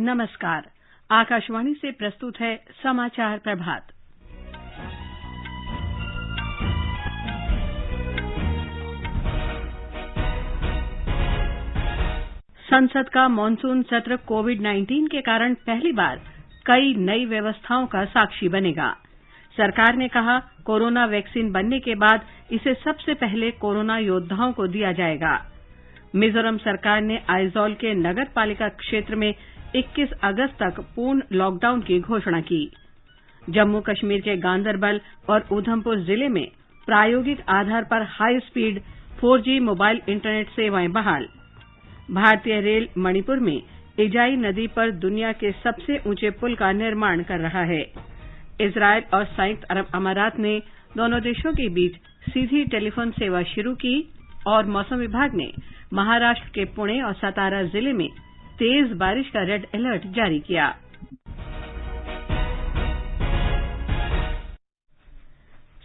नमस्कार। आकाशवाणी से प्रस्तुत है समाचार प्रभात। संसद का मॉनसून सत्र कोविड-19 के कारण पहली बार कई नई व्यवस्थाओं का साक्षी बनेगा। सरकार ने कहा, कोरोना वैक्सीन बनने के बाद इसे सबसे पहले कोरोना योद्धाओं को दिया जाएगा। मिजोरम सरकार ने आइजॉल के नगर पालिका क्षेत्र में 21 अगस्त तक पूर्ण लॉकडाउन की घोषणा की। जम्मू कश्मीर के गांदरबल और उधमपुर जिले में प्रायोगिक आधार पर high speed 4G mobile internet सेवाएं बहाल। भारतीय रेल मणिपुर में इजाई नदी पर दुनिया के सबसे ऊंचे पुल का निर्माण कर रहा है। इजरायल और संयुक्त अरब अमारात ने दोनों देशों के बीच सीधी टेलीफोन सेवा शुरू की और मौसम विभाग ने महाराष्ट्र के पुणे और सतारा जिले में तेज बारिश का रेड अलर्ट जारी किया।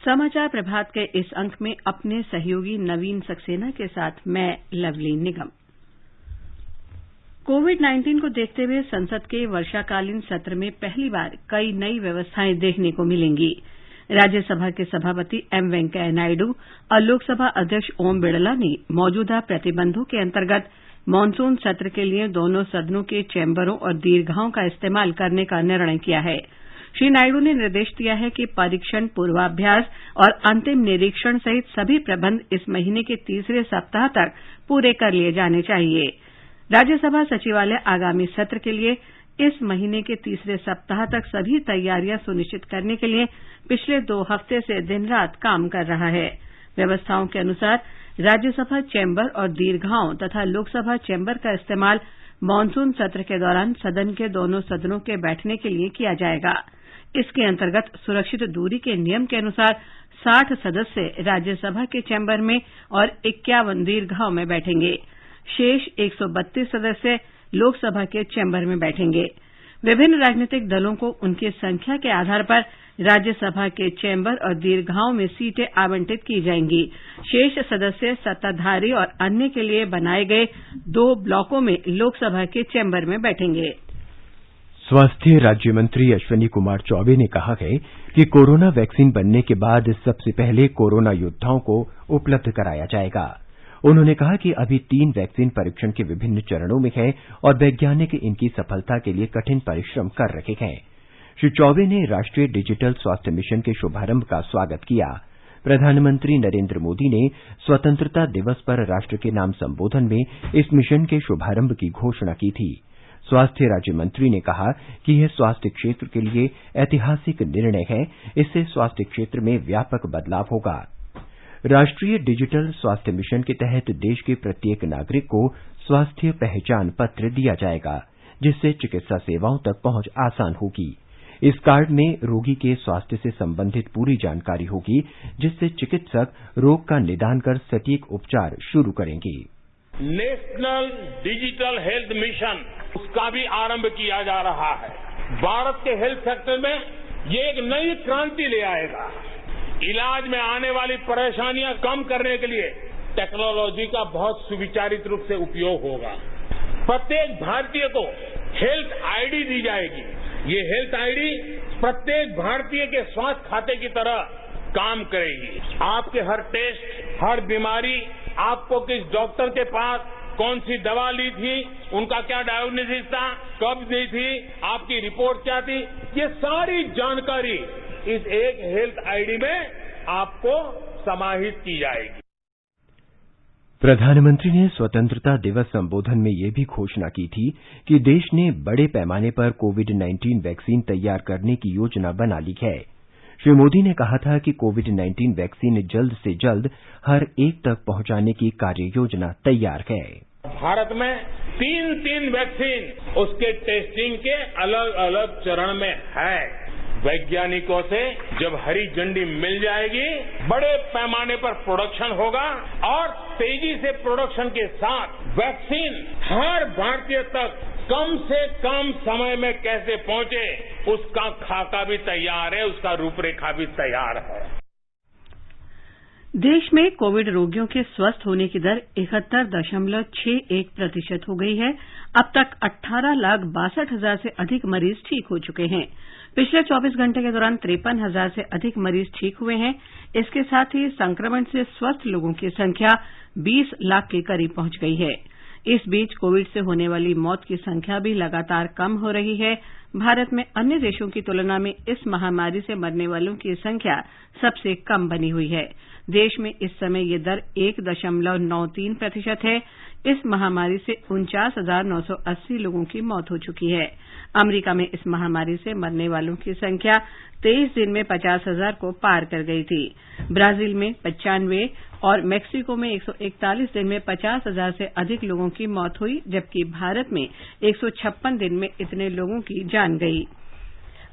समाचार प्रभात के इस अंक में अपने सहयोगी नवीन सक्सेना के साथ मैं लवली निगम। कोविड-19 को देखते हुए संसद के वर्षाकालीन सत्र में पहली बार कई नई व्यवस्थाएं देखने को मिलेंगी। राज्यसभा के सभापति एम वेंकैया नायडू और लोकसभा अध्यक्ष ओम बिड़ला ने मौजूदा प्रतिबंधों के अंतर्गत मॉनसून सत्र के लिए दोनों सदनों के चैम्बरों और दीर्घाओं का इस्तेमाल करने का निर्णय किया है। श्री नायडू ने निर्देश दिया है कि परीक्षण, पूर्वाभ्यास और अंतिम निरीक्षण सहित सभी प्रबंध इस महीने के तीसरे सप्ताह तक पूरे कर लिए जाने चाहिए। राज्यसभा सचिवालय आगामी सत्र के लिए इस महीने के तीसरे सप्ताह तक सभी तैयारियां सुनिश्चित करने के लिए पिछले 2 हफ्ते से दिन रात काम कर रहा है। व्यवस्थाओं के अनुसार राज्यसभा चैम्बर और दीर्घाओं तथा लोकसभा चैम्बर का इस्तेमाल मॉनसून सत्र के दौरान सदन के दोनों सदनों के बैठने के लिए किया जाएगा। इसके अंतर्गत सुरक्षित दूरी के नियम के अनुसार 60 सदस्य राज्यसभा के चैम्बर में और 51 दीर्घाओं में बैठेंगे। शेष 132 सदस्य लोकसभा के चैम्बर में बैठेंगे। विभिन्न राजनीतिक दलों को उनकी संख्या के आधार पर राज्यसभा के चैम्बर और दीर्घाओं में सीटें आवंटित की जाएंगी। शेष सदस्य सत्ताधारी और अन्य के लिए बनाए गए 2 ब्लॉकों में लोकसभा के चैम्बर में बैठेंगे। स्वास्थ्य राज्य मंत्री अश्विनी कुमार चौबे ने कहा है कि कोरोना वैक्सीन बनने के बाद सबसे पहले कोरोना योद्धाओं को उपलब्ध कराया जाएगा। उन्होंने कहा कि अभी 3 वैक्सीन परीक्षण के विभिन्न चरणों में है और वैज्ञानिक इनकी सफलता के लिए कठिन परिश्रम कर रहे हैं। श्री चौबे ने राष्ट्रीय डिजिटल स्वास्थ्य मिशन के शुभारंभ का स्वागत किया। प्रधानमंत्री नरेंद्र मोदी ने स्वतंत्रता दिवस पर राष्ट्र के नाम संबोधन में इस मिशन के शुभारंभ की घोषणा की थी। स्वास्थ्य राज्य मंत्री ने कहा कि यह स्वास्थ्य क्षेत्र के लिए ऐतिहासिक निर्णय है। इससे स्वास्थ्य क्षेत्र में व्यापक बदलाव होगा। राष्ट्रीय डिजिटल स्वास्थ्य मिशन के तहत देश के प्रत्येक नागरिक को स्वास्थ्य पहचान पत्र दिया जाएगा, जिससे चिकित्सा सेवाओं तक पहुंच आसान होगी। इस कार्ड में रोगी के स्वास्थ्य से संबंधित पूरी जानकारी होगी, जिससे चिकित्सक रोग का निदान कर सटीक उपचार शुरू करेंगे। नेशनल डिजिटल हेल्थ मिशन, उसका भी आरंभ किया जा रहा है। भारत के हेल्थ सेक्टर में ये एक नई क्रांति ले आएगा। इलाज में आने वाली परेशानियां कम करने के लिए टेक्नोलॉजी का बहुत सुविचारित रूप से उपयोग होगा। प्रत्येक भारतीय को हेल्थ आईडी दी जाएगी। ये हेल्थ आईडी प्रत्येक भारतीय के स्वास्थ्य खाते की तरह काम करेगी। आपके हर टेस्ट, हर बीमारी, आपको किस डॉक्टर के पास कौन सी दवा ली थी, उनका क्या डायग्नोसिस था, कब दी थी, आपकी रिपोर्ट क्या थी, ये सारी जानकारी इस एक हेल्थ आईडी में आपको समाहित की जाएगी। प्रधानमंत्री ने स्वतंत्रता दिवस संबोधन में यह भी घोषणा की थी कि देश ने बड़े पैमाने पर कोविड-19 वैक्सीन तैयार करने की योजना बना ली है। श्री मोदी ने कहा था कि कोविड-19 वैक्सीन जल्द से जल्द हर एक तक पहुंचाने की कार्य योजना तैयार है। भारत में 3 वैक्सीन उसके टेस्टिंग के अलग अलग चरण में है। वैज्ञानिकों से जब हरी झंडी मिल जाएगी, बड़े पैमाने पर प्रोडक्शन होगा और तेजी से प्रोडक्शन के साथ वैक्सीन हर भारतीय तक कम से कम समय में कैसे पहुंचे, उसका खाका भी तैयार है, उसका रूपरेखा भी तैयार है। देश में कोविड रोगियों के स्वस्थ होने की दर 71.61% हो गई है। अब तक 18,62,000 से अधिक मरीज ठीक हो चुके हैं। पिछले 24 घंटे के दौरान 53,000 से अधिक मरीज ठीक हुए हैं। इसके साथ ही संक्रमण से स्वस्थ लोगों की संख्या 20 लाख के करीब पहुंच गई है। इस बीच कोविड से होने वाली मौत की संख्या भी लगातार कम हो रही है। भारत में अन्य देशों की तुलना में इस महामारी से मरने वालों की संख्या सबसे कम बनी हुई है। देश में इस समय यह दर 1.93% है। इस महामारी से 49,980 लोगों की मौत हो चुकी है। अमेरिका में इस महामारी से मरने वालों की संख्या 23 दिन में 50,000 को पार कर गई थी। ब्राजील में 95 और मेक्सिको में 141 दिन में 50,000 से अधिक लोगों की मौत हुई, जबकि भारत में 156 दिन में इतने लोगों की जान गई।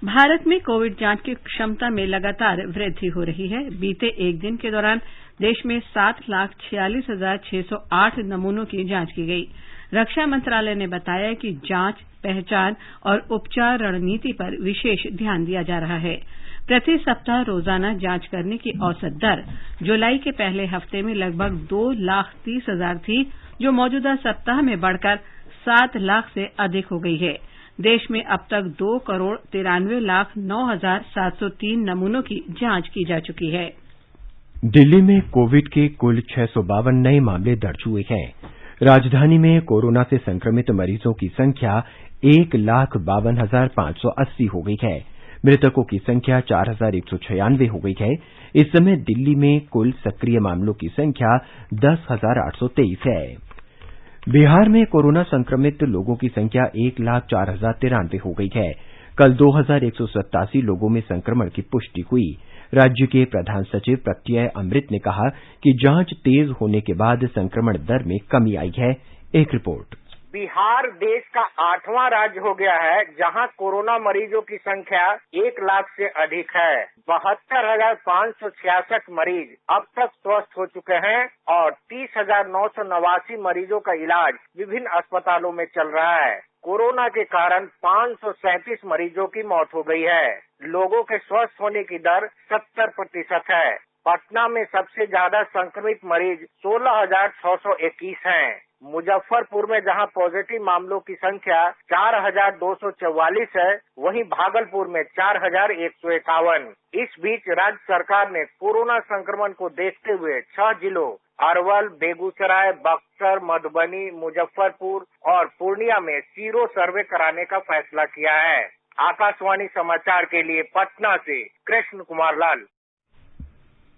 भारत में कोविड जांच की क्षमता में लगातार वृद्धि हो रही है। बीते एक दिन के दौरान देश में 7,46,608 नमूनों की जांच की गई। रक्षा मंत्रालय ने बताया कि जांच, पहचान और उपचार रणनीति पर विशेष ध्यान दिया जा रहा है। प्रति सप्ताह रोजाना जांच करने की औसत दर जुलाई के पहले हफ्ते में लगभग 2,30,000 थी, जो मौजूदा सप्ताह में बढ़कर 7 लाख से अधिक हो गई है। देश में अब तक 2,93,09,703 नमूनों की जांच की जा चुकी है। दिल्ली में कोविड के कुल 652 नए मामले दर्ज हुए हैं। राजधानी में कोरोना से संक्रमित मरीजों की संख्या 1,52,580 हो गई है। मृतकों की संख्या 4,196 हो गई है। इस समय दिल्ली में कुल सक्रिय मामलों की संख्या 10,823 है। बिहार में कोरोना संक्रमित लोगों की संख्या 1,04,093 हो गई है। कल 2,187 लोगों में संक्रमण की पुष्टि हुई। राज्य के प्रधान सचिव प्रत्यय अमृत ने कहा कि जांच तेज होने के बाद संक्रमण दर में कमी आई है। एक रिपोर्ट। बिहार देश का 8वां राज्य हो गया है जहां कोरोना मरीजों की संख्या 1 लाख से अधिक है। 72,566 मरीज अब तक स्वस्थ हो चुके हैं और 30,989 मरीजों का इलाज विभिन्न अस्पतालों में चल रहा है। कोरोना के कारण 537 मरीजों की मौत हो गई है। लोगों के स्वस्थ होने की दर 70% है। पटना में सबसे ज्यादा संक्रमित मरीज 16,621 हैं। मुजफ्फरपुर में जहां पॉजिटिव मामलों की संख्या 4,244 है, वहीं भागलपुर में 4,151। इस बीच राज्य सरकार ने कोरोना संक्रमण को देखते हुए 6 जिलों अरवल, बेगूसराय, बक्सर, मधुबनी, मुजफ्फरपुर और पूर्णिया में सीरो सर्वे कराने का फैसला किया है। आकाशवाणी समाचार के लिए पटना से कृष्ण कुमार लाल।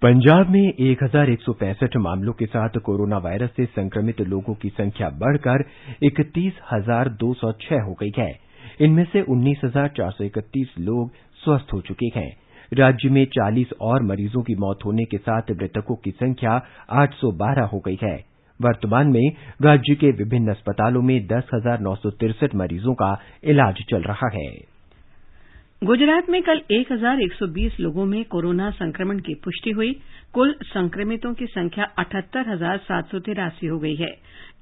पंजाब में 1,165 मामलों के साथ कोरोना वायरस से संक्रमित लोगों की संख्या बढ़कर 31,206 हो गई है। इनमें से 19,431 लोग स्वस्थ हो चुके हैं। राज्य में 40 और मरीजों की मौत होने के साथ मृतकों की संख्या 812 हो गई है। वर्तमान में राज्य के विभिन्न अस्पतालों में 10,963 मरीजों का इलाज चल रहा है। गुजरात में कल 1,120 लोगों में कोरोना संक्रमण की पुष्टि हुई। कुल संक्रमितों की संख्या 78,783 हो गई है।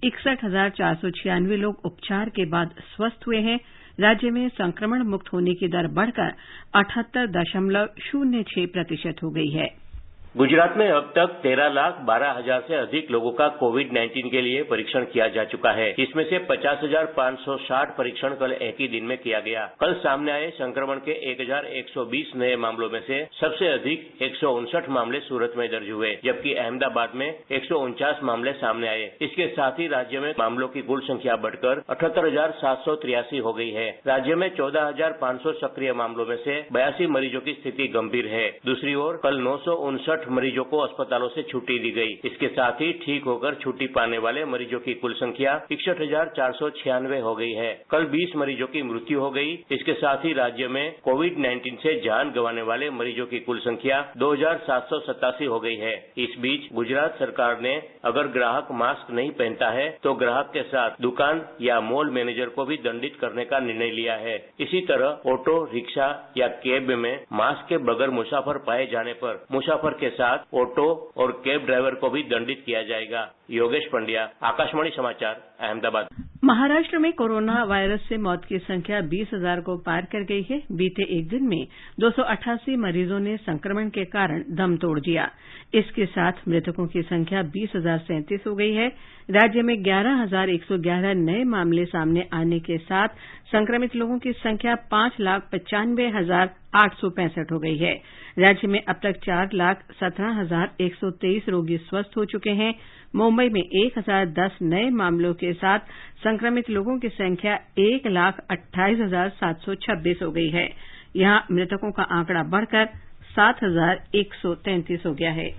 61,496 लोग उपचार के बाद स्वस्थ हुए हैं। राज्य में संक्रमण मुक्त होने की दर बढ़कर 78.06% हो गई है। गुजरात में अब तक 13,12,000 से अधिक लोगों का कोविड-19 के लिए परीक्षण किया जा चुका है। इसमें से 50,560 परीक्षण कल एक ही दिन में किया गया। कल सामने आए संक्रमण के 1,120 नए मामलों में से सबसे अधिक 159 मामले सूरत में दर्ज हुए, जबकि अहमदाबाद में 149 मामले सामने आए। इसके साथ ही राज्य में मामलों की कुल संख्या बढ़कर 78,783 हो गई है। राज्य में 14,500 सक्रिय मामलों में से 82 मरीजों की स्थिति गंभीर है। दूसरी ओर कल 959 मरीजों को अस्पतालों से छुट्टी दी गई। इसके साथ ही ठीक होकर छुट्टी पाने वाले मरीजों की कुल संख्या 61,496 हो गई है। कल 20 मरीजों की मृत्यु हो गई। इसके साथ ही राज्य में कोविड-19 से जान गंवाने वाले मरीजों की कुल संख्या 2,787 हो गई है। इस बीच गुजरात सरकार ने अगर ग्राहक मास्क नहीं पहनता है तो ग्राहक के साथ दुकान या मॉल मैनेजर को भी दंडित करने का निर्णय लिया है। इसी तरह ऑटो, रिक्शा या कैब में मास्क के बगैर मुसाफर पाए जाने पर मुसाफर के साथ ऑटो और कैब ड्राइवर को भी दंडित किया जाएगा। योगेश पंड्या, आकाशवाणी समाचार, अहमदाबाद। महाराष्ट्र में कोरोना वायरस से मौत की संख्या 20,000 को पार कर गई है। बीते एक दिन में 288 मरीजों ने संक्रमण के कारण दम तोड़ दिया। इसके साथ मृतकों की संख्या 20,037 हो गई है। राज्य में 11,111 नए मामले सामने आने के साथ संक्रमित लोगों की संख्या 5,95,865 हो गई है। राज्य में अब तक 4,17,123 रोगी स्वस्थ हो चुके हैं। मुंबई में 1,010 नए मामलों के साथ संक्रमित लोगों की संख्या 1,28,726 हो गई है। यहां मृतकों का आंकड़ा बढ़कर 7,133 हो गया है।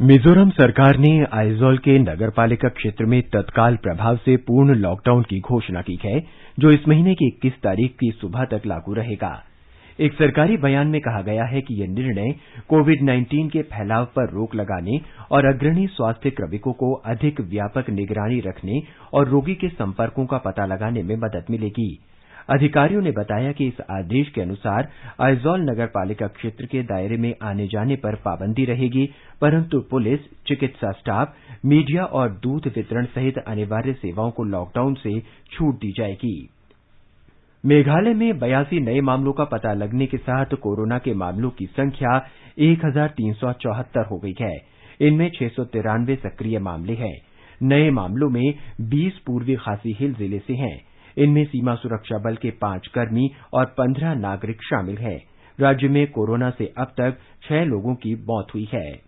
मिजोरम सरकार ने आइजोल के नगरपालिका क्षेत्र में तत्काल प्रभाव से पूर्ण लॉकडाउन की घोषणा की है, जो इस महीने की 21 तारीख की सुबह तक लागू रहेगा। एक सरकारी बयान में कहा गया है कि यह निर्णय कोविड-19 के फैलाव पर रोक लगाने और अग्रणी स्वास्थ्य क्रमिकों को अधिक व्यापक निगरानी रखने और रोगी के संपर्कों का पता लगाने में मदद मिलेगी। अधिकारियों ने बताया कि इस आदेश के अनुसार आइजोल नगरपालिका क्षेत्र के दायरे में आने जाने पर पाबंदी रहेगी, परंतु पुलिस, चिकित्सा स्टाफ, मीडिया और दूध वितरण सहित अनिवार्य सेवाओं को लॉकडाउन से छूट दी जाएगी। मेघालय में 82 नए मामलों का पता लगने के साथ कोरोना के मामलों की संख्या 1,374 हो गई है। इनमें 693 सक्रिय मामले हैं। नए मामलों में 20 पूर्वी खासी हिल जिले से हैं। इनमें सीमा सुरक्षा बल के 5 कर्मी और 15 नागरिक शामिल हैं। राज्य में कोरोना से अब तक 6 लोगों की मौत हुई है।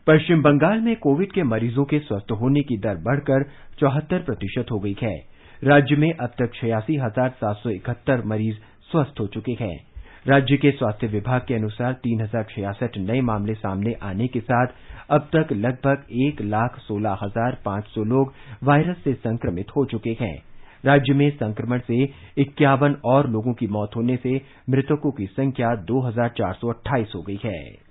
पश्चिम बंगाल में कोविड के मरीजों के स्वस्थ होने की दर बढ़कर 74% हो गई है। राज्य में अब तक 86,771 मरीज स्वस्थ हो चुके हैं। राज्य के स्वास्थ्य विभाग के अनुसार 3,066 नए मामले सामने आने के साथ अब तक लगभग 1,16,500 लोग वायरस से संक्रमित हो चुके हैं। राज्य में संक्रमण से 51 और लोगों की मौत होने से मृतकों की संख्या 2,428 हो गई है।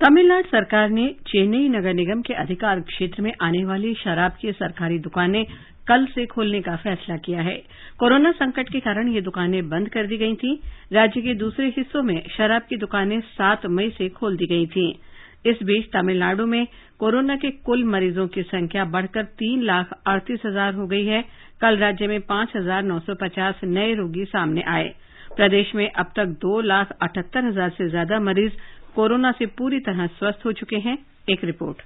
तमिलनाडु सरकार ने चेन्नई नगर निगम के अधिकार क्षेत्र में आने वाली शराब की सरकारी दुकानें कल से खोलने का फैसला किया है। कोरोना संकट के कारण ये दुकानें बंद कर दी गई थीं। राज्य के दूसरे हिस्सों में शराब की दुकानें 7 मई से खोल दी गई थीं। इस बीच तमिलनाडु में कोरोना के कुल मरीजों की संख्या बढ़कर 3,38,000 हो गई है। कल राज्य में 5,950 नए रोगी सामने आए। प्रदेश में अब तक 2,78,000 से ज्यादा मरीज कोरोना से पूरी तरह स्वस्थ हो चुके हैं। एक रिपोर्ट।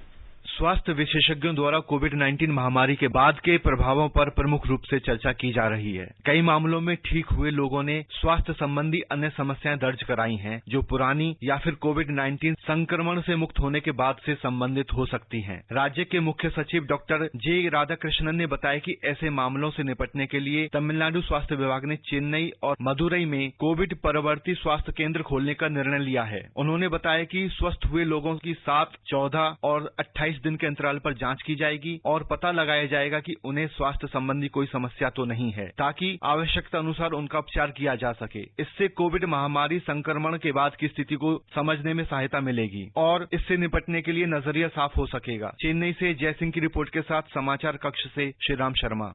स्वास्थ्य विशेषज्ञों द्वारा कोविड-19 महामारी के बाद के प्रभावों पर प्रमुख रूप से चर्चा की जा रही है। कई मामलों में ठीक हुए लोगों ने स्वास्थ्य संबंधी अन्य समस्याएं दर्ज कराई हैं, जो पुरानी या फिर कोविड-19 संक्रमण से मुक्त होने के बाद से संबंधित हो सकती हैं। राज्य के मुख्य सचिव डॉक्टर जे राधाकृष्णन ने बताया कि ऐसे मामलों से निपटने के लिए तमिलनाडु स्वास्थ्य विभाग ने चेन्नई और मदुरई में कोविड परवर्ती स्वास्थ्य केंद्र खोलने का निर्णय लिया है। उन्होंने बताया कि स्वस्थ हुए लोगों की 7, 14 और 28 दिन के अंतराल पर जांच की जाएगी और पता लगाया जाएगा कि उन्हें स्वास्थ्य संबंधी कोई समस्या तो नहीं है, ताकि आवश्यकता अनुसार उनका उपचार किया जा सके। इससे कोविड महामारी संक्रमण के बाद की स्थिति को समझने में सहायता मिलेगी और इससे निपटने के लिए नजरिया साफ हो सकेगा। चेन्नई से जयसिंह की रिपोर्ट के साथ समाचार कक्ष से श्रीराम शर्मा।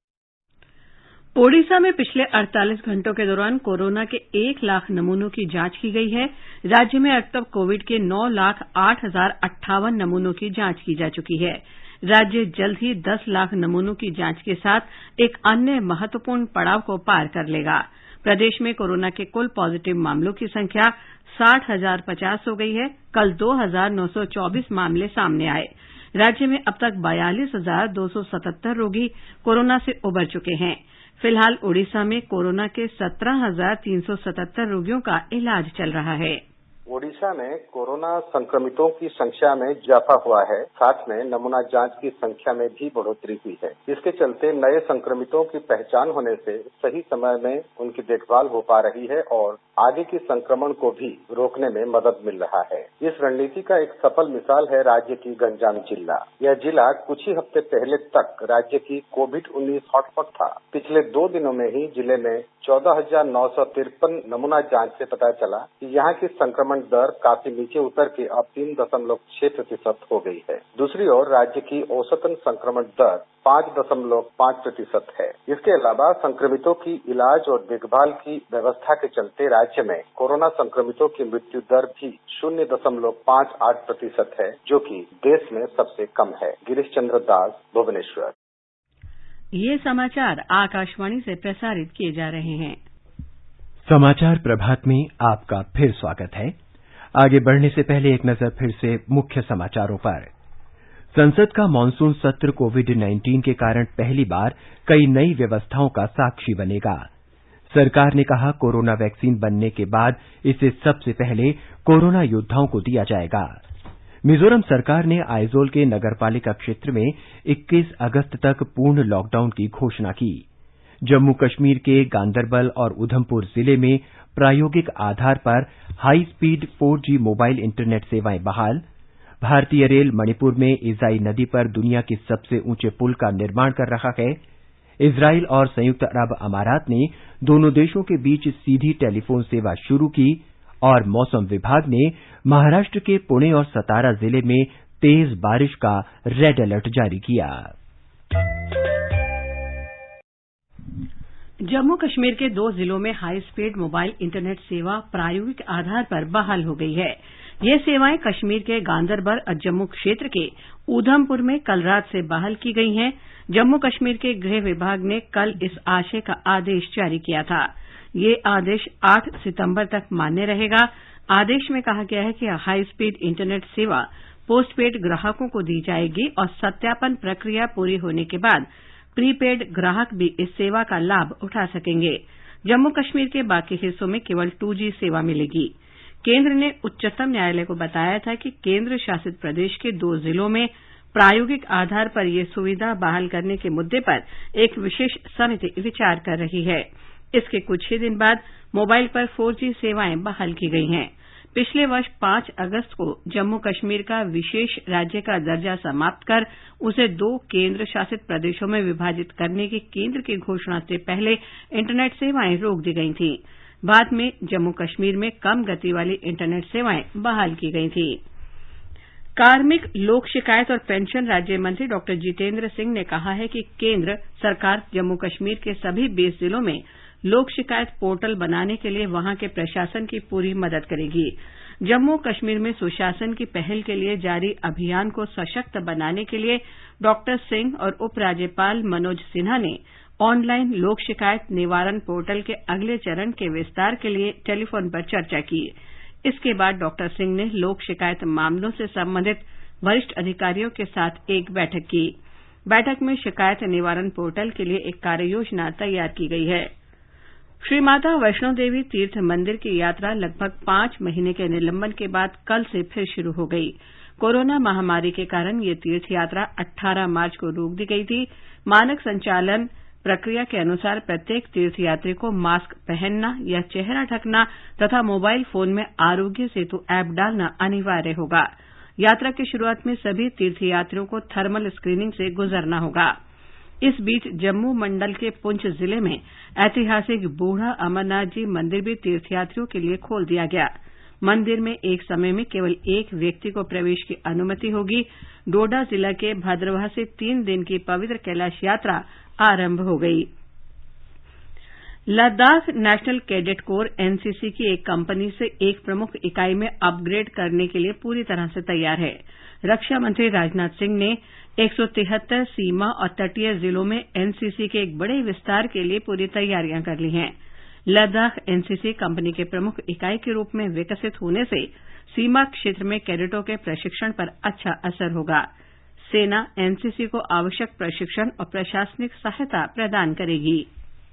ओडिशा में पिछले 48 घंटों के दौरान कोरोना के 1 लाख नमूनों की जांच की गई है। राज्य में अब तक कोविड के 9,08,058 नमूनों की जांच की जा चुकी है। राज्य जल्द ही 10 लाख नमूनों की जांच के साथ एक अन्य महत्वपूर्ण पड़ाव को पार कर लेगा। प्रदेश में कोरोना के कुल पॉजिटिव मामलों की संख्या 60,050 हो गई है। कल 2,924 मामले सामने आए। राज्य में अब तक 42,277 रोगी कोरोना से उबर चुके हैं। फिलहाल ओडिशा में कोरोना के 17,377 रोगियों का इलाज चल रहा है। ओडिशा में कोरोना संक्रमितों की संख्या में इजाफा हुआ है, साथ में नमूना जांच की संख्या में भी बढ़ोतरी हुई है। इसके चलते नए संक्रमितों की पहचान होने से सही समय में उनकी देखभाल हो पा रही है और आगे की संक्रमण को भी रोकने में मदद मिल रहा है। इस रणनीति का एक सफल मिसाल है राज्य की गंजाम जिला। यह जिला कुछ ही हफ्ते पहले तक राज्य की कोविड-19 हॉटस्पॉट था। पिछले 2 दिनों में ही जिले में 14,953 नमूना जांच से पता चला कि यहाँ की संक्रमण दर काफी नीचे उतर के अब 3.6% हो गई है। दूसरी ओर राज्य की औसतन संक्रमण दर 5.5% है। इसके अलावा संक्रमितों की इलाज और देखभाल की व्यवस्था के चलते राज्य में कोरोना संक्रमितों की मृत्यु दर भी 0.58% है, जो कि देश में सबसे कम है। गिरीश चंद्र दास, भुवनेश्वर। ये समाचार आकाशवाणी से प्रसारित किए जा रहे हैं। समाचार प्रभात में आपका फिर स्वागत है। आगे बढ़ने से पहले एक नजर फिर से मुख्य समाचारों पर। संसद का मानसून सत्र कोविड-19 के कारण पहली बार कई नई व्यवस्थाओं का साक्षी बनेगा। सरकार ने कहा, कोरोना वैक्सीन बनने के बाद इसे सबसे पहले कोरोना योद्धाओं को दिया जाएगा। मिजोरम सरकार ने आइजोल के नगरपालिका क्षेत्र में 21 अगस्त तक पूर्ण लॉकडाउन की घोषणा की। जम्मू कश्मीर के गांदरबल और उधमपुर जिले में प्रायोगिक आधार पर high speed 4G mobile internet सेवाएं बहाल। भारतीय रेल मणिपुर में इजाई नदी पर दुनिया के सबसे ऊंचे पुल का निर्माण कर रहा है। इजराइल और संयुक्त अरब अमारात ने दोनों देशों के बीच सीधी टेलीफोन सेवा शुरू की। और मौसम विभाग ने महाराष्ट्र के पुणे और सतारा जिले में तेज बारिश का रेड अलर्ट जारी किया। जम्मू कश्मीर के 2 जिलों में हाई स्पीड मोबाइल इंटरनेट सेवा प्रायोगिक आधार पर बहाल हो गई है। ये सेवाएं कश्मीर के गांदरबल और जम्मू क्षेत्र के उधमपुर में कल रात से बहाल की गई हैं। जम्मू कश्मीर के गृह विभाग ने कल इस आशय का आदेश जारी किया था। ये आदेश 8 सितंबर तक मान्य रहेगा। आदेश में कहा गया है कि हाई स्पीड इंटरनेट सेवा पोस्टपेड ग्राहकों को दी जाएगी और सत्यापन प्रक्रिया पूरी होने के बाद प्रीपेड ग्राहक भी इस सेवा का लाभ उठा सकेंगे। जम्मू कश्मीर के बाकी हिस्सों में केवल 2G सेवा मिलेगी। केंद्र ने उच्चतम न्यायालय को बताया था कि केंद्र शासित प्रदेश के 2 जिलों में प्रायोगिक आधार पर यह सुविधा बहाल करने के मुद्दे पर एक विशेष समिति विचार कर रही है। इसके कुछ ही दिन बाद मोबाइल पर 4G सेवाएं बहाल की गई हैं। पिछले वर्ष 5 अगस्त को जम्मू कश्मीर का विशेष राज्य का दर्जा समाप्त कर उसे 2 केंद्र शासित प्रदेशों में विभाजित करने की केंद्र की घोषणा से पहले इंटरनेट सेवाएं रोक दी गई थीं। बाद में जम्मू कश्मीर में कम गति वाली इंटरनेट सेवाएं बहाल की गई थीं। कार्मिक, लोक शिकायत और पेंशन राज्य मंत्री डॉ जितेंद्र सिंह ने कहा है कि केंद्र सरकार जम्मू कश्मीर के सभी 20 जिलों में लोक शिकायत पोर्टल बनाने के लिए वहां के प्रशासन की पूरी मदद करेगी। जम्मू कश्मीर में सुशासन की पहल के लिए जारी अभियान को सशक्त बनाने के लिए डॉ सिंह और उपराज्यपाल मनोज सिन्हा ने ऑनलाइन लोक शिकायत निवारण पोर्टल के अगले चरण के विस्तार के लिए टेलीफोन पर चर्चा की। इसके बाद डॉ सिंह ने लोक शिकायत मामलों से संबंधित वरिष्ठ अधिकारियों के साथ एक बैठक की। बैठक में शिकायत निवारण पोर्टल के लिए एक कार्ययोजना तैयार की गई है। श्री माता वैष्णो देवी तीर्थ मंदिर की यात्रा लगभग 5 महीने के निलंबन के बाद कल से फिर शुरू हो गई। कोरोना महामारी के कारण ये तीर्थ यात्रा 18 मार्च को रोक दी गई थी। मानक संचालन प्रक्रिया के अनुसार प्रत्येक तीर्थयात्री को मास्क पहनना या चेहरा ढकना तथा मोबाइल फोन में आरोग्य सेतु ऐप डालना अनिवार्य होगा। यात्रा की शुरुआत में सभी तीर्थयात्रियों को थर्मल स्क्रीनिंग से गुजरना होगा। इस बीच जम्मू मंडल के पुंछ जिले में ऐतिहासिक बूढ़ा अमरनाथ जी मंदिर भी तीर्थयात्रियों के लिए खोल दिया गया। मंदिर में एक समय में केवल 1 व्यक्ति को प्रवेश की अनुमति होगी। डोडा जिला के भद्रवाह से 3 दिन की पवित्र कैलाश यात्रा आरंभ हो गई। Ladakh national cadet corps NCC की एक कंपनी से एक प्रमुख इकाई में अपग्रेड करने के लिए पूरी तरह से तैयार है। रक्षा मंत्री राजनाथ सिंह ने 173 सीमा और तटीय जिलों में एनसीसी के एक बड़े विस्तार के लिए पूरी तैयारियां कर ली हैं। लद्दाख एनसीसी कंपनी के प्रमुख इकाई के रूप में विकसित होने से सीमा क्षेत्र में कैडेटों के प्रशिक्षण पर अच्छा असर होगा। सेना एनसीसी को आवश्यक प्रशिक्षण और प्रशासनिक सहायता प्रदान करेगी।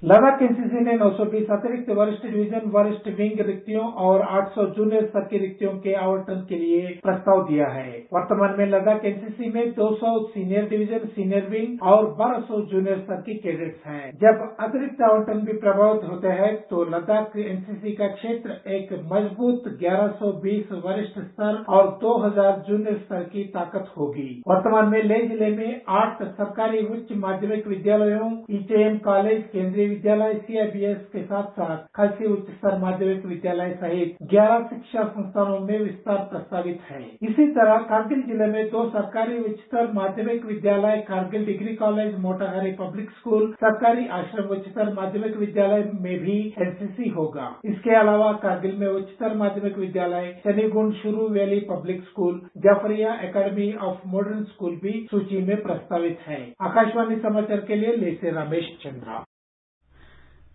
लद्दाख एनसीसी ने 920 अतिरिक्त वरिष्ठ डिवीजन, वरिष्ठ विंग रिक्तियों और 800 जूनियर स्तर की रिक्तियों के आवंटन के लिए प्रस्ताव दिया है। वर्तमान में लद्दाख एनसीसी में 200 सीनियर डिवीजन, सीनियर विंग और 1200 जूनियर स्तर की कैडेट्स हैं। जब अतिरिक्त आवंटन भी प्रभावित होते हैं तो लद्दाख एनसीसी का क्षेत्र एक मजबूत 1120 वरिष्ठ स्तर और 2000 जूनियर स्तर की ताकत होगी। वर्तमान में लेह जिले में 8 सरकारी उच्च माध्यमिक विद्यालयों, ईटीएम कॉलेज, केंद्रीय विद्यालय CIBS के साथ साथ खालसी उच्चतर माध्यमिक विद्यालय सहित 11 शिक्षा संस्थानों में विस्तार प्रस्तावित है। इसी तरह कारगिल जिले में 2 सरकारी उच्चतर माध्यमिक विद्यालय, Kargil degree college, Motahari public school, सरकारी आश्रम उच्चतर माध्यमिक विद्यालय में भी NCC होगा। इसके अलावा कारगिल में उच्चतर माध्यमिक विद्यालय, शनिगुंड शुरू valley public school, Jafaria academy of modern school भी सूची में प्रस्तावित है। आकाशवाणी समाचार के लिए लेसे रमेश चंद्रा।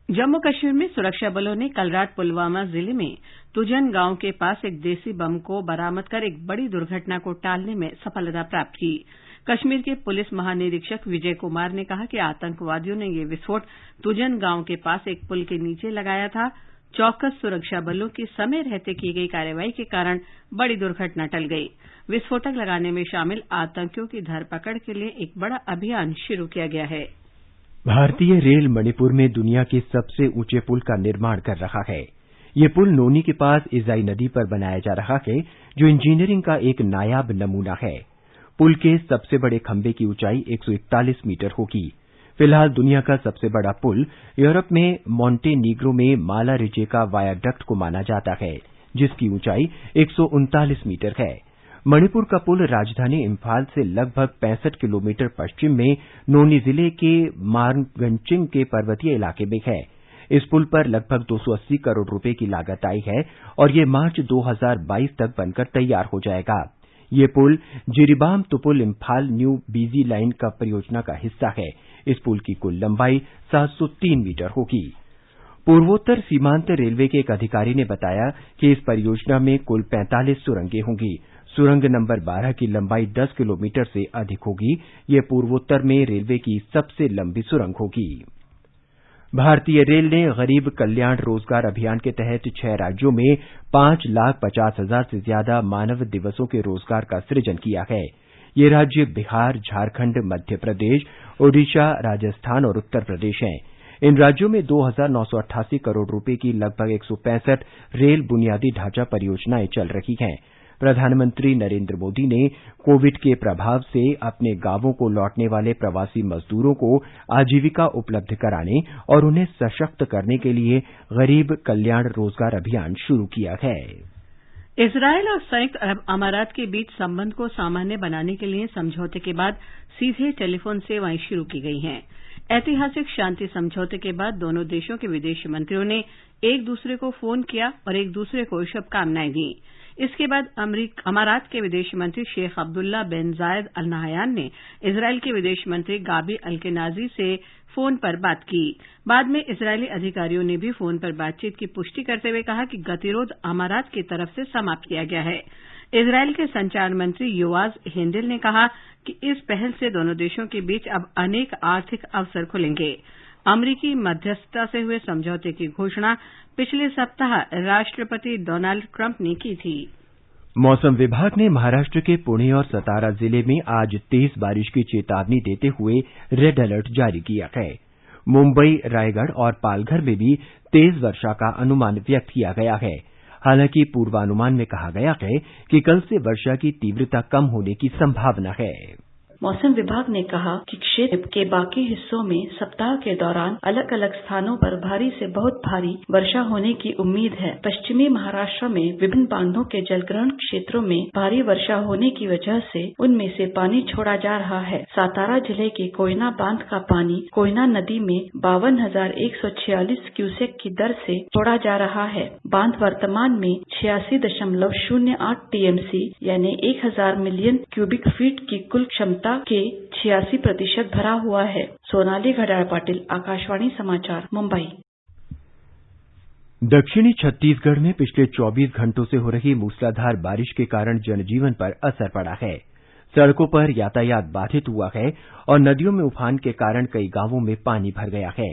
जम्मू कश्मीर में सुरक्षा बलों ने कल रात पुलवामा जिले में तुजन गांव के पास एक देसी बम को बरामद कर एक बड़ी दुर्घटना को टालने में सफलता प्राप्त की। कश्मीर के पुलिस महानिरीक्षक विजय कुमार ने कहा कि आतंकवादियों ने ये विस्फोट तुजन गांव के पास एक पुल के नीचे लगाया था। चौकस सुरक्षा बलों की समय रहते की गई कार्रवाई के कारण बड़ी दुर्घटना टल गई। विस्फोटक लगाने में शामिल आतंकियों की धरपकड़ के लिए एक बड़ा अभियान शुरू किया गया है। भारतीय रेल मणिपुर में दुनिया के सबसे ऊंचे पुल का निर्माण कर रहा है। ये पुल नोनी के पास इजाई नदी पर बनाया जा रहा है, जो इंजीनियरिंग का एक नायाब नमूना है। पुल के सबसे बड़े खंभे की ऊंचाई 141 मीटर होगी। फिलहाल दुनिया का सबसे बड़ा पुल यूरोप में मॉन्टेनीग्रो में माला रिजेका वायाडक्ट को माना जाता है, जिसकी ऊंचाई 139 मीटर है। मणिपुर का पुल राजधानी इम्फाल से लगभग 65 किलोमीटर पश्चिम में नोनी जिले के मारगंचिंग के पर्वतीय इलाके में है। इस पुल पर लगभग 280 करोड़ रुपए की लागत आई है और ये मार्च 2022 तक बनकर तैयार हो जाएगा। ये पुल Jiribam Tupul Imphal new busy line का परियोजना का हिस्सा है। इस पुल की कुल लंबाई 703 मीटर होगी। पूर्वोत्तर सीमांत रेलवे के एक अधिकारी ने बताया कि इस परियोजना में कुल 45 सुरंगें होंगी। सुरंग नंबर 12 की लंबाई 10 किलोमीटर से अधिक होगी। ये पूर्वोत्तर में रेलवे की सबसे लंबी सुरंग होगी। भारतीय रेल ने गरीब कल्याण रोजगार अभियान के तहत 6 राज्यों में 5,50,000 से ज्यादा मानव दिवसों के रोजगार का सृजन किया है। ये राज्य बिहार, झारखंड, मध्य प्रदेश, ओडिशा, राजस्थान और उत्तर प्रदेश हैं। इन राज्यों में 2,988 करोड़ रुपए की लगभग 165 रेल बुनियादी ढांचा परियोजनाएं चल रही हैं। प्रधानमंत्री नरेंद्र मोदी ने कोविड के प्रभाव से अपने गांवों को लौटने वाले प्रवासी मजदूरों को आजीविका उपलब्ध कराने और उन्हें सशक्त करने के लिए गरीब कल्याण रोजगार अभियान शुरू किया है। इजरायल और संयुक्त अरब अमारात के बीच संबंध को सामान्य बनाने के लिए समझौते के बाद सीधे टेलीफोन सेवाएं शुरू की गई हैं। ऐतिहासिक शांति समझौते के बाद दोनों देशों के विदेश मंत्रियों ने एक दूसरे को फोन किया और एक दूसरे को शुभकामनाएं दी। इसके बाद अमारात के विदेश मंत्री शेख अब्दुल्ला बिन जायद अल नहयान ने इजरायल के विदेश मंत्री गाबी अल्केनाजी से फोन पर बात की। बाद में इजरायली अधिकारियों ने भी फोन पर बातचीत की पुष्टि करते हुए कहा कि गतिरोध अमारात की तरफ से समाप्त किया गया है। इजरायल के संचार मंत्री योआज हेंडेल ने कहा कि इस पहल से दोनों देशों के बीच अब अनेक आर्थिक अवसर खुलेंगे। अमरीकी मध्यस्थता से हुए समझौते की घोषणा पिछले सप्ताह राष्ट्रपति डोनाल्ड ट्रंप ने की थी। मौसम विभाग ने महाराष्ट्र के पुणे और सतारा जिले में आज तेज बारिश की चेतावनी देते हुए रेड अलर्ट जारी किया है। मुंबई, रायगढ़ और पालघर में भी तेज वर्षा का अनुमान व्यक्त किया गया है। हालांकि पूर्वानुमान में कहा गया है कि कल से वर्षा की तीव्रता कम होने की संभावना है। मौसम विभाग ने कहा कि क्षेत्र के बाकी हिस्सों में सप्ताह के दौरान अलग अलग स्थानों पर भारी से बहुत भारी वर्षा होने की उम्मीद है। पश्चिमी महाराष्ट्र में विभिन्न बांधों के जलग्रहण क्षेत्रों में भारी वर्षा होने की वजह से उनमें से पानी छोड़ा जा रहा है। सातारा जिले के कोयना बांध का पानी कोयना नदी में 52,146 क्यूसेक की दर से छोड़ा जा रहा है। बांध वर्तमान में 86.08 टीएमसी यानी 1,000 मिलियन क्यूबिक फीट की कुल क्षमता के 86% भरा हुआ है। सोनाली घड़ाळ पाटिल, आकाशवाणी समाचार, मुंबई। दक्षिणी छत्तीसगढ़ में पिछले 24 घंटों से हो रही मूसलाधार बारिश के कारण जनजीवन पर असर पड़ा है। सड़कों पर यातायात बाधित हुआ है और नदियों में उफान के कारण कई गांवों में पानी भर गया है।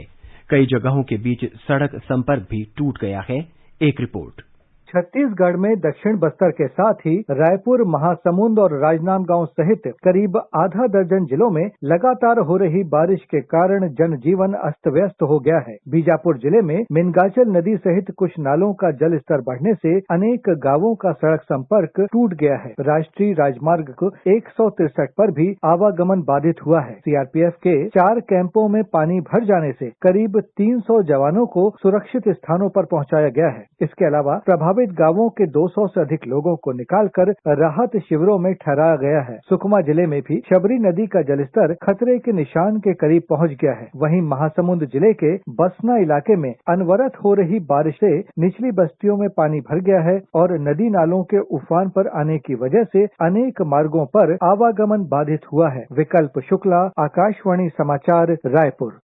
कई जगहों के बीच सड़क संपर्क भी टूट गया है। एक रिपोर्ट। छत्तीसगढ़ में दक्षिण बस्तर के साथ ही रायपुर, महासमुंद और राजनांदगांव सहित करीब आधा दर्जन जिलों में लगातार हो रही बारिश के कारण जनजीवन अस्त व्यस्त हो गया है। बीजापुर जिले में मिनगाचल नदी सहित कुछ नालों का जल स्तर बढ़ने से अनेक गांवों का सड़क संपर्क टूट गया है। राष्ट्रीय राजमार्ग 163 पर भी आवागमन बाधित हुआ है। सीआरपीएफ के 4 कैंपों में पानी भर जाने से करीब 300 जवानों को सुरक्षित स्थानों पर पहुंचाया गया है। इसके अलावा प्रभावित गांवों के 200 से अधिक लोगों को निकालकर राहत शिविरों में ठहराया गया है। सुकमा जिले में भी शबरी नदी का जलस्तर खतरे के निशान के करीब पहुंच गया है। वहीं महासमुंद जिले के बसना इलाके में अनवरत हो रही बारिश से निचली बस्तियों में पानी भर गया है और नदी नालों के उफान पर आने की वजह से अनेक मार्गों पर आवागमन बाधित हुआ है। विकल्प शुक्ला, आकाशवाणी समाचार, रायपुर।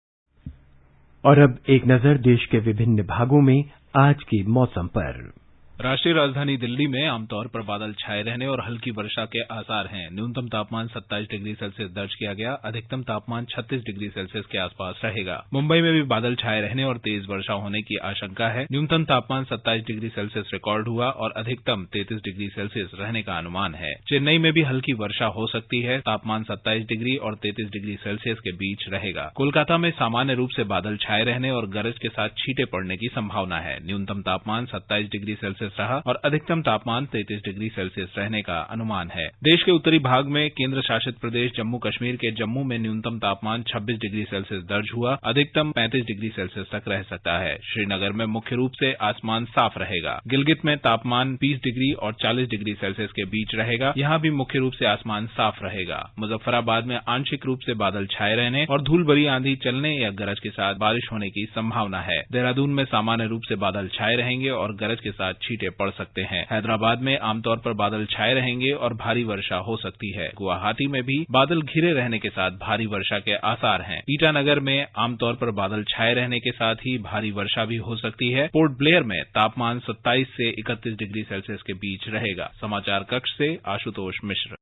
और अब एक नजर देश के विभिन्न भागों में आज के मौसम पर। राष्ट्रीय राजधानी दिल्ली में आमतौर पर बादल छाए रहने और हल्की वर्षा के आसार हैं। न्यूनतम तापमान 27 डिग्री सेल्सियस दर्ज किया गया। अधिकतम तापमान 36 डिग्री सेल्सियस के आसपास रहेगा। मुंबई में भी बादल छाए रहने और तेज वर्षा होने की आशंका है। न्यूनतम तापमान 27 डिग्री सेल्सियस रिकॉर्ड हुआ और अधिकतम 33 डिग्री सेल्सियस रहने का अनुमान है। चेन्नई में भी हल्की वर्षा हो सकती है। तापमान 27 डिग्री और 33 डिग्री सेल्सियस के बीच रहेगा। कोलकाता में सामान्य रूप से बादल छाए रहने और गरज के साथ छींटे पड़ने की संभावना है। न्यूनतम तापमान 27 डिग्री सेल्सियस रहा और अधिकतम तापमान 33 डिग्री सेल्सियस रहने का अनुमान है। देश के उत्तरी भाग में केंद्र शासित प्रदेश जम्मू कश्मीर के जम्मू में न्यूनतम तापमान 26 डिग्री सेल्सियस दर्ज हुआ। अधिकतम 35 डिग्री सेल्सियस तक रह सकता है। श्रीनगर में मुख्य रूप से आसमान साफ रहेगा। गिलगित में तापमान 20 डिग्री और 40 डिग्री सेल्सियस के बीच रहेगा। यहां भी मुख्य रूप से आसमान साफ रहेगा। मुजफ्फराबाद में आंशिक रूप से बादल छाए रहने और धूल भरी आंधी चलने या गरज के साथ बारिश होने की संभावना है। देहरादून में सामान्य रूप से बादल छाए रहेंगे और गरज के साथ छींटे पड़ सकते हैं। हैदराबाद में आमतौर पर बादल छाए रहेंगे और भारी वर्षा हो सकती है। गुवाहाटी में भी बादल घिरे रहने के साथ भारी वर्षा के आसार हैं। ईटानगर में आमतौर पर बादल छाए रहने के साथ ही भारी वर्षा भी हो सकती है। पोर्ट ब्लेयर में तापमान 27 से 31 डिग्री सेल्सियस के बीच रहेगा। समाचार कक्ष से आशुतोष मिश्र।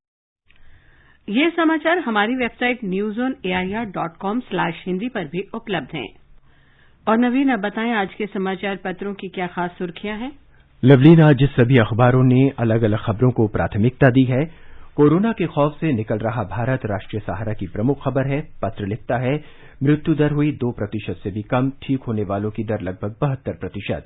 ये समाचार हमारी वेबसाइट newsonair.com/हिंदी पर भी उपलब्ध हैं। और नवीन, अब बताएं आज के समाचार पत्रों की क्या खास सुर्खियां हैं। लवलीन, आज सभी अखबारों ने अलग अलग खबरों को प्राथमिकता दी है। कोरोना के खौफ से निकल रहा भारत राष्ट्रीय सहारा की प्रमुख खबर है। पत्र लिखता है, मृत्यु दर हुई 2% से भी कम, ठीक होने वालों की दर लगभग 72%।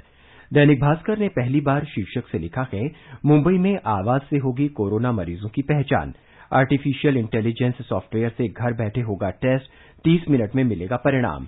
दैनिक भास्कर ने पहली बार शीर्षक से लिखा है, मुंबई में आवाज से होगी कोरोना मरीजों की पहचान। आर्टिफिशियल इंटेलिजेंस सॉफ्टवेयर से घर बैठे होगा टेस्ट, 30 मिनट में मिलेगा परिणाम।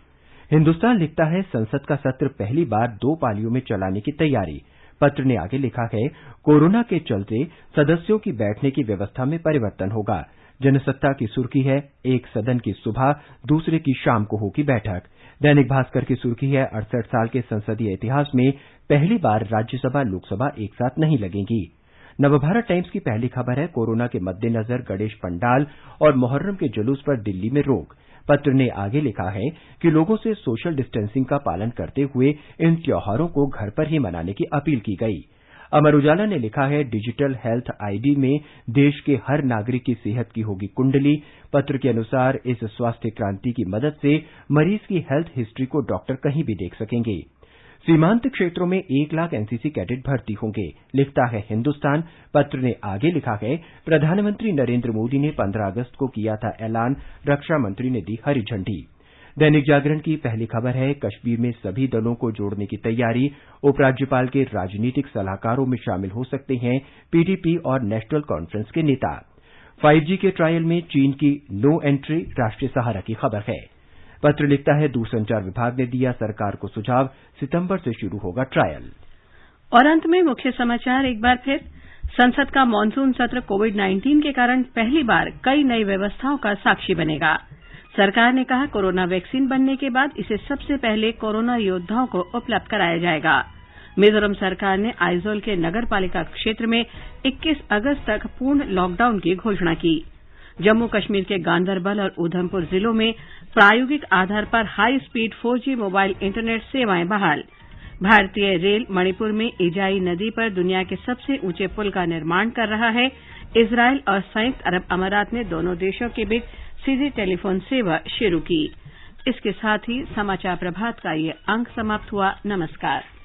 हिन्दुस्तान लिखता है, संसद का सत्र पहली बार 2 पालियों में चलाने की तैयारी। पत्र ने आगे लिखा है, कोरोना के चलते सदस्यों की बैठने की व्यवस्था में परिवर्तन होगा। जनसत्ता की सुर्खी है, एक सदन की सुबह, दूसरे की शाम को होगी बैठक। दैनिक भास्कर की सुर्खी है, 68 साल के संसदीय इतिहास में पहली बार राज्यसभा लोकसभा एक साथ नहीं लगेंगी। नवभारत टाइम्स की पहली खबर है, कोरोना के मद्देनजर गणेश पंडाल और मुहर्रम के जुलूस पर दिल्ली में रोक। पत्र ने आगे लिखा है कि लोगों से सोशल डिस्टेंसिंग का पालन करते हुए इन त्योहारों को घर पर ही मनाने की अपील की गई। अमर उजाला ने लिखा है, डिजिटल हेल्थ आईडी में देश के हर नागरिक की सेहत की होगी कुंडली। पत्र के अनुसार इस स्वास्थ्य क्रांति की मदद से मरीज की हेल्थ हिस्ट्री को डॉक्टर कहीं भी देख सकेंगे। सीमांत क्षेत्रों में 1 लाख एनसीसी कैडेट भर्ती होंगे, लिखता है हिन्दुस्तान। पत्र ने आगे लिखा है, प्रधानमंत्री नरेंद्र मोदी ने 15 अगस्त को किया था ऐलान, रक्षा मंत्री ने दी हरी झंडी। दैनिक जागरण की पहली खबर है, कश्मीर में सभी दलों को जोड़ने की तैयारी। उपराज्यपाल के राजनीतिक सलाहकारों में शामिल हो सकते हैं पीडीपी और नेशनल कॉन्फ्रेंस के नेता। 5G के ट्रायल में चीन की नो एंट्री, राष्ट्रीय सहारा की खबर है। पत्र लिखता है, दूरसंचार विभाग ने दिया सरकार को सुझाव, सितंबर से शुरू होगा ट्रायल। और अंत में मुख्य समाचार एक बार फिर, संसद का मानसून सत्र कोविड-19 के कारण पहली बार कई नई व्यवस्थाओं का साक्षी बनेगा। सरकार ने कहा, कोरोना वैक्सीन बनने के बाद इसे सबसे पहले कोरोना योद्धाओं को उपलब्ध कराया जाएगा। मिजोरम सरकार ने आइजोल के नगर पालिका क्षेत्र में 21 अगस्त तक पूर्ण लॉकडाउन की घोषणा की। जम्मू कश्मीर के गांदरबल और उधमपुर जिलों में प्रायोगिक आधार पर high speed 4G mobile internet सेवाएं बहाल। भारतीय रेल मणिपुर में इजाई नदी पर दुनिया के सबसे ऊंचे पुल का निर्माण कर रहा है। इजरायल और संयुक्त अरब अमारात ने दोनों देशों के बीच सीधी टेलीफोन सेवा शुरू की। इसके साथ ही समाचार प्रभात का ये अंक समाप्त हुआ। नमस्कार।